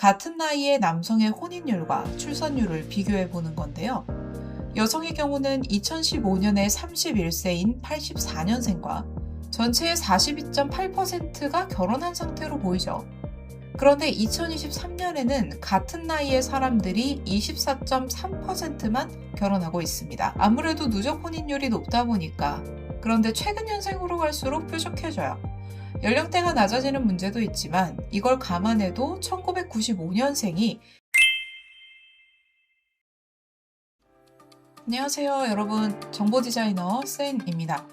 같은 나이의 남성의 혼인율과 출산율을 비교해 보는 건데요. 여성의 경우는 2015년에 31세인 84년생과 전체의 42.8%가 결혼한 상태로 보이죠. 그런데 2023년에는 같은 나이의 사람들이 24.3%만 결혼하고 있습니다. 아무래도 누적 혼인율이 높다 보니까. 그런데 최근 년생으로 갈수록 뾰족해져요. 연령대가 낮아지는 문제도 있지만 이걸 감안해도 1995년생이 안녕하세요 여러분, 정보 디자이너 센입니다.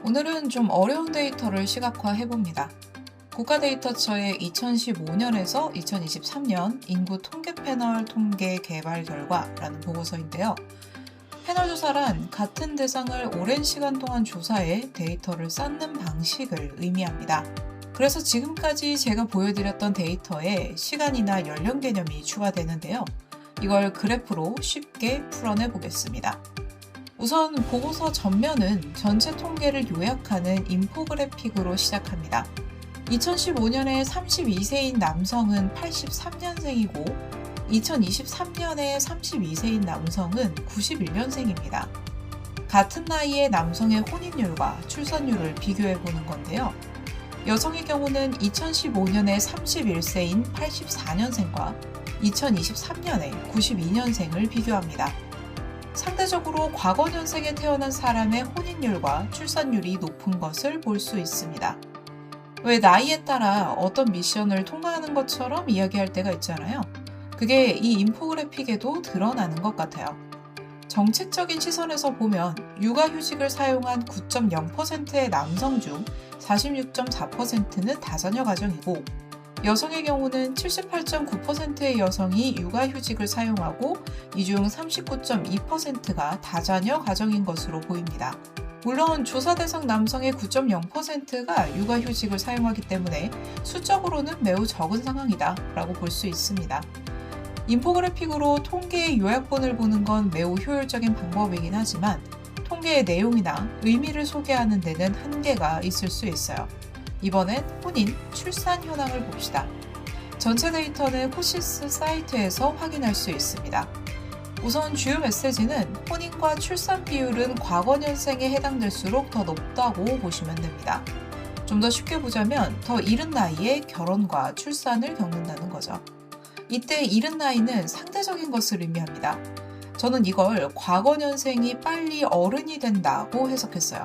오늘은 좀 어려운 데이터를 시각화해봅니다. 국가데이터처의 2015년에서 2023년 인구 통계 패널 통계 개발 결과라는 보고서인데요. 패널 조사란 같은 대상을 오랜 시간 동안 조사해 데이터를 쌓는 방식을 의미합니다. 그래서 지금까지 제가 보여드렸던 데이터에 시간이나 연령 개념이 추가되는데요. 이걸 그래프로 쉽게 풀어내 보겠습니다. 우선 보고서 전면은 전체 통계를 요약하는 인포그래픽으로 시작합니다. 2015년에 32세인 남성은 83년생이고 2023년에 32세인 남성은 91년생입니다. 같은 나이의 남성의 혼인율과 출산율을 비교해 보는 건데요. 여성의 경우는 2015년에 31세인 84년생과 2023년에 92년생을 비교합니다. 상대적으로 과거년생에 태어난 사람의 혼인율과 출산율이 높은 것을 볼 수 있습니다. 왜 나이에 따라 어떤 미션을 통과하는 것처럼 이야기할 때가 있잖아요. 그게 이 인포그래픽에도 드러나는 것 같아요. 정책적인 시선에서 보면 육아휴직을 사용한 9.0%의 남성 중 46.4%는 다자녀 가정이고 여성의 경우는 78.9%의 여성이 육아휴직을 사용하고 이 중 39.2%가 다자녀 가정인 것으로 보입니다. 물론 조사 대상 남성의 9.0%가 육아휴직을 사용하기 때문에 수적으로는 매우 적은 상황이다 라고 볼 수 있습니다. 인포그래픽으로 통계의 요약본을 보는 건 매우 효율적인 방법이긴 하지만 통계의 내용이나 의미를 소개하는 데는 한계가 있을 수 있어요. 이번엔 혼인, 출산 현황을 봅시다. 전체 데이터는 코시스 사이트에서 확인할 수 있습니다. 우선 주요 메시지는 혼인과 출산 비율은 과거년생에 해당될수록 더 높다고 보시면 됩니다. 좀 더 쉽게 보자면 더 이른 나이에 결혼과 출산을 겪는다는 거죠. 이때 이른 나이는 상대적인 것을 의미합니다. 저는 이걸 과거년생이 빨리 어른이 된다고 해석했어요.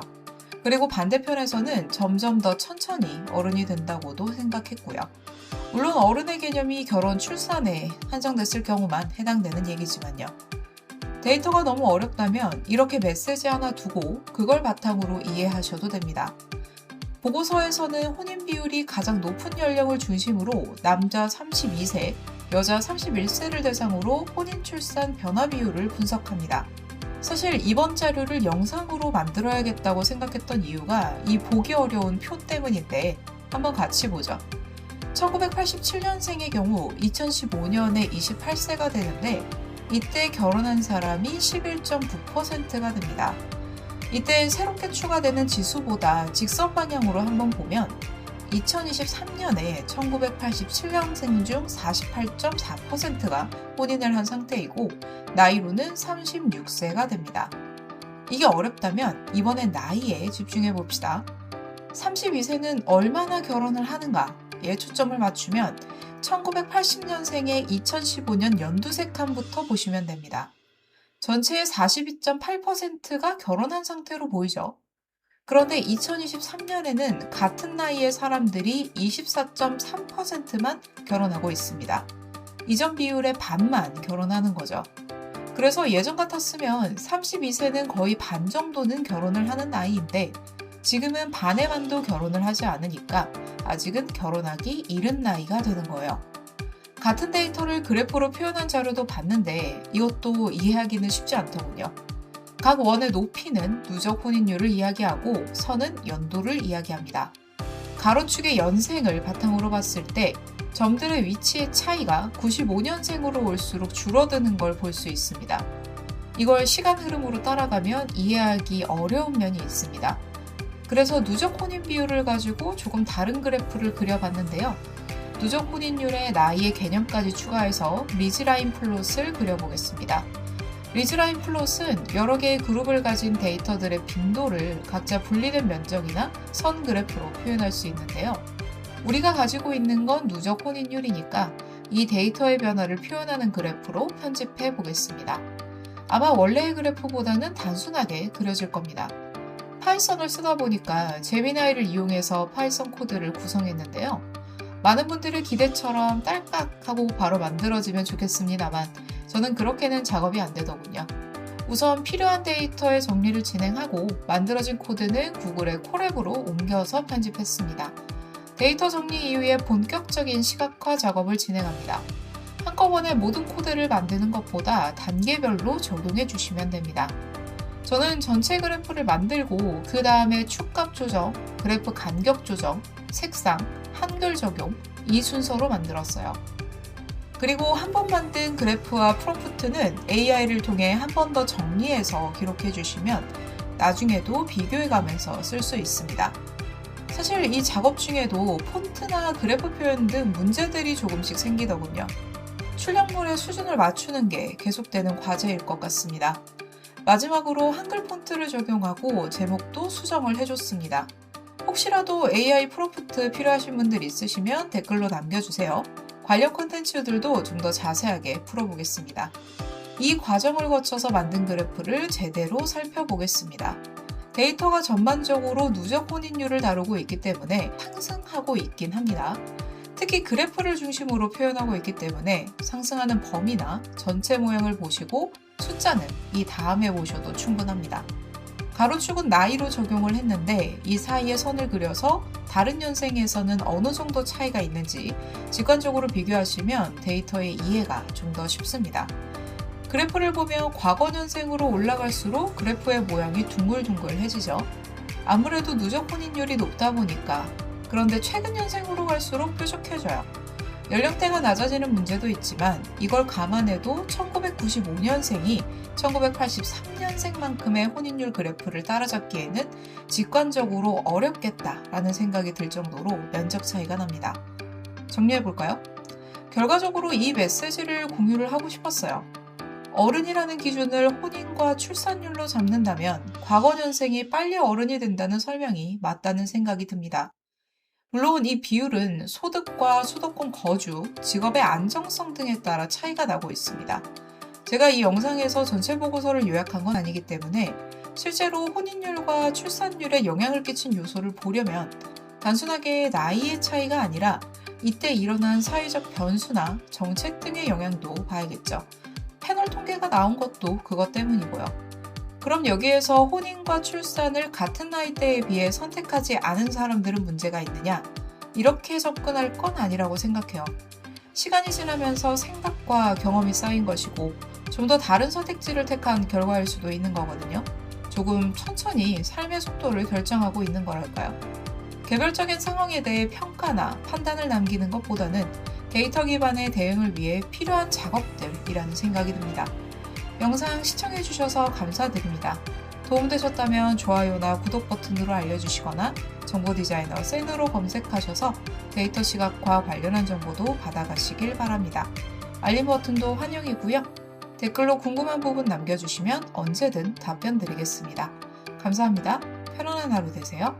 그리고 반대편에서는 점점 더 천천히 어른이 된다고도 생각했고요. 물론 어른의 개념이 결혼, 출산에 한정됐을 경우만 해당되는 얘기지만요. 데이터가 너무 어렵다면 이렇게 메시지 하나 두고 그걸 바탕으로 이해하셔도 됩니다. 보고서에서는 혼인 비율이 가장 높은 연령을 중심으로 남자 32세, 여자 31세를 대상으로 혼인 출산 변화 비율을 분석합니다. 사실 이번 자료를 영상으로 만들어야겠다고 생각했던 이유가 이 보기 어려운 표 때문인데 한번 같이 보죠. 1987년생의 경우 2015년에 28세가 되는데 이때 결혼한 사람이 11.9%가 됩니다. 이때 새롭게 추가되는 지수보다 직선 방향으로 한번 보면 2023년에 1987년생 중 48.4%가 혼인을 한 상태이고 나이로는 36세가 됩니다. 이게 어렵다면 이번엔 나이에 집중해 봅시다. 32세는 얼마나 결혼을 하는가에 초점을 맞추면 1980년생의 2015년 연두색 칸부터 보시면 됩니다. 전체의 42.8%가 결혼한 상태로 보이죠. 그런데 2023년에는 같은 나이의 사람들이 24.3%만 결혼하고 있습니다. 이전 비율의 반만 결혼하는 거죠. 그래서 예전 같았으면 32세는 거의 반 정도는 결혼을 하는 나이인데 지금은 반의 반도 결혼을 하지 않으니까 아직은 결혼하기 이른 나이가 되는 거예요. 같은 데이터를 그래프로 표현한 자료도 봤는데 이것도 이해하기는 쉽지 않더군요. 각 원의 높이는 누적 혼인율을 이야기하고 선은 연도를 이야기합니다. 가로축의 연생을 바탕으로 봤을 때 점들의 위치의 차이가 95년생으로 올수록 줄어드는 걸 볼 수 있습니다. 이걸 시간 흐름으로 따라가면 이해하기 어려운 면이 있습니다. 그래서 누적 혼인 비율을 가지고 조금 다른 그래프를 그려봤는데요. 누적 혼인율에 나이의 개념까지 추가해서 리즈라인 플롯을 그려보겠습니다. 리즈라인 플롯은 여러 개의 그룹을 가진 데이터들의 빈도를 각자 분리된 면적이나 선 그래프로 표현할 수 있는데요. 우리가 가지고 있는 건 누적 혼인율이니까 이 데이터의 변화를 표현하는 그래프로 편집해 보겠습니다. 아마 원래의 그래프보다는 단순하게 그려질 겁니다. 파이썬을 쓰다 보니까 제미나이를 이용해서 파이썬 코드를 구성했는데요. 많은 분들의 기대처럼 딸깍하고 바로 만들어지면 좋겠습니다만 저는 그렇게는 작업이 안 되더군요. 우선 필요한 데이터의 정리를 진행하고 만들어진 코드는 구글의 콜앱으로 옮겨서 편집했습니다. 데이터 정리 이후에 본격적인 시각화 작업을 진행합니다. 한꺼번에 모든 코드를 만드는 것보다 단계별로 적용해 주시면 됩니다. 저는 전체 그래프를 만들고 그 다음에 축값 조정, 그래프 간격 조정, 색상, 한글 적용 이 순서로 만들었어요. 그리고 한 번 만든 그래프와 프롬프트는 AI를 통해 한 번 더 정리해서 기록해 주시면 나중에도 비교해 가면서 쓸 수 있습니다. 사실 이 작업 중에도 폰트나 그래프 표현 등 문제들이 조금씩 생기더군요. 출력물의 수준을 맞추는 게 계속되는 과제일 것 같습니다. 마지막으로 한글 폰트를 적용하고 제목도 수정을 해줬습니다. 혹시라도 AI 프롬프트 필요하신 분들 있으시면 댓글로 남겨주세요. 관련 콘텐츠들도 좀 더 자세하게 풀어보겠습니다. 이 과정을 거쳐서 만든 그래프를 제대로 살펴보겠습니다. 데이터가 전반적으로 누적 혼인율을 다루고 있기 때문에 상승하고 있긴 합니다. 특히 그래프를 중심으로 표현하고 있기 때문에 상승하는 범위나 전체 모양을 보시고 숫자는 이 다음에 보셔도 충분합니다. 가로축은 나이로 적용을 했는데 이 사이에 선을 그려서 다른 연생에서는 어느 정도 차이가 있는지 직관적으로 비교하시면 데이터의 이해가 좀 더 쉽습니다. 그래프를 보면 과거 년생으로 올라갈수록 그래프의 모양이 둥글둥글해지죠. 아무래도 누적 혼인율이 높다 보니까 그런데 최근 년생으로 갈수록 뾰족해져요. 연령대가 낮아지는 문제도 있지만 이걸 감안해도 1995년생이 1983년생만큼의 혼인율 그래프를 따라잡기에는 직관적으로 어렵겠다라는 생각이 들 정도로 면적 차이가 납니다. 정리해볼까요? 결과적으로 이 메시지를 공유를 하고 싶었어요. 어른이라는 기준을 혼인과 출산율로 잡는다면 과거 년생이 빨리 어른이 된다는 설명이 맞다는 생각이 듭니다. 물론 이 비율은 소득과 수도권 거주, 직업의 안정성 등에 따라 차이가 나고 있습니다. 제가 이 영상에서 전체 보고서를 요약한 건 아니기 때문에 실제로 혼인율과 출산율에 영향을 끼친 요소를 보려면 단순하게 나이의 차이가 아니라 이때 일어난 사회적 변수나 정책 등의 영향도 봐야겠죠. 패널 통계가 나온 것도 그것 때문이고요. 그럼 여기에서 혼인과 출산을 같은 나이대에 비해 선택하지 않은 사람들은 문제가 있느냐? 이렇게 접근할 건 아니라고 생각해요. 시간이 지나면서 생각과 경험이 쌓인 것이고 좀 더 다른 선택지를 택한 결과일 수도 있는 거거든요. 조금 천천히 삶의 속도를 결정하고 있는 거랄까요? 개별적인 상황에 대해 평가나 판단을 남기는 것보다는 데이터 기반의 대응을 위해 필요한 작업들이라는 생각이 듭니다. 영상 시청해주셔서 감사드립니다. 도움되셨다면 좋아요나 구독 버튼으로 알려주시거나 정보디자이너 센으로 검색하셔서 데이터 시각화 관련한 정보도 받아가시길 바랍니다. 알림 버튼도 환영이고요. 댓글로 궁금한 부분 남겨주시면 언제든 답변 드리겠습니다. 감사합니다. 편안한 하루 되세요.